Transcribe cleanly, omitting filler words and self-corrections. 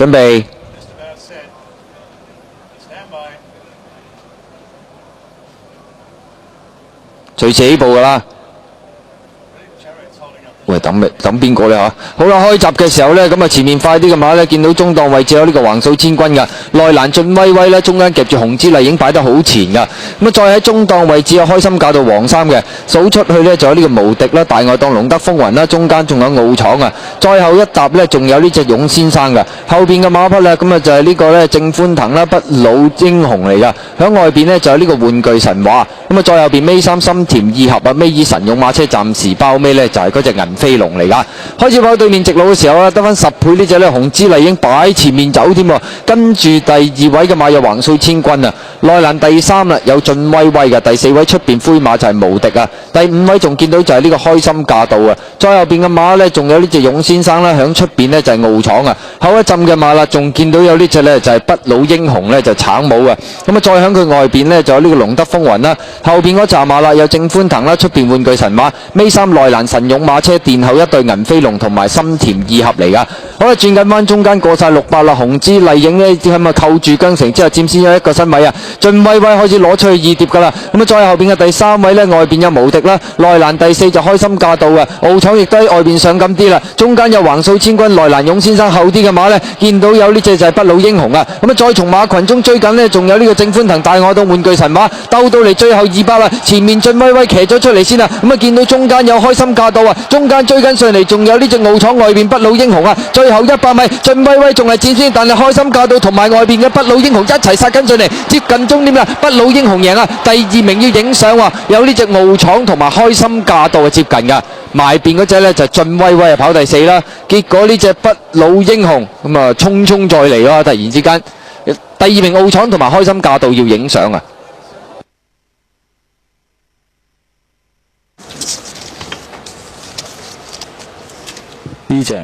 準備。隨時起步㗎啦。喂，等邊個呢嚇？好啦，開閘嘅時候呢，咁啊前面快啲嘅馬呢，見到中檔位置有呢個橫掃千軍㗎，內欄進威威呢，中間夾住紅之麗已經擺得好前㗎。咁啊再喺中檔位置有開心駕到黃衫嘅，數出去呢，就有呢個無敵啦，大外檔龍德風雲啦，中間仲有奧闖啊，再後一搭呢，仲有呢隻勇先生㗎，後邊嘅馬匹呢，咁啊就係呢個呢正歡騰啦，不老英雄嚟㗎，響外邊呢，就有呢個玩具神話，咁啊再後邊尾三心甜意合啊，尾二神勇馬車暫時包尾呢，就係嗰隻銀飛龍嚟㗎。開始跑對面直路嘅時候得翻10倍呢隻呢紅之麗已經擺前面走添喎，跟住第2位嘅馬有橫掃千軍啊，內欄第3啦有進威威嘅，第4位出邊灰馬就係無敵啊，第5位仲見到就係呢個開心駕到啊，再後邊嘅馬呢，仲有呢隻勇先生啦，響出邊呢就係奧闖啊，後一浸嘅馬啦仲見到有呢隻呢就係不老英雄呢，就橙帽啊，咁啊再響佢外邊呢，就有呢個龍德風雲啦，後邊嗰紮馬啦有正歡騰啦，出邊玩具神馬，尾三內欄神勇馬車殿後一對銀飛龍同埋心甜意合嚟㗎。好啦，轉緊彎中間過晒600啦，紅之麗影呢，咁啊扣住韁繩之後佔先有1個身位啊，進威威開始攞出去2碟㗎啦，咁啊再後邊嘅第3位呢，外邊有無敵啦，內欄第4就開心駕到啊，奧闖亦都喺外邊上緊啲啦，中間有橫掃千軍，內欄勇先生後啲嘅馬呢，見到有呢隻就係不老英雄啊，咁啊再從馬群中追緊呢，仲有呢個正歡騰大外檔玩具神馬鬥到嚟最後200啦，前面進威威騎咗出嚟先啊，咁啊見到中間有開心駕到啊，中間追緊上嚟仲有呢隻奧闖外邊不老英雄啊，最後100米進威威仲係佔先，但係開心駕到同埋外邊嘅不老英雄一齊殺緊上嚟，接近終點啦，不老英雄贏啊，第2名要影相喎，有呢隻奧闖同埋開心駕到接近噶，埋邊嗰隻呢就進威威跑第4啦，結果呢隻不老英雄咁啊匆匆再嚟咯，突然之間第2名奧闖同埋開心駕到要影相啊。呢隻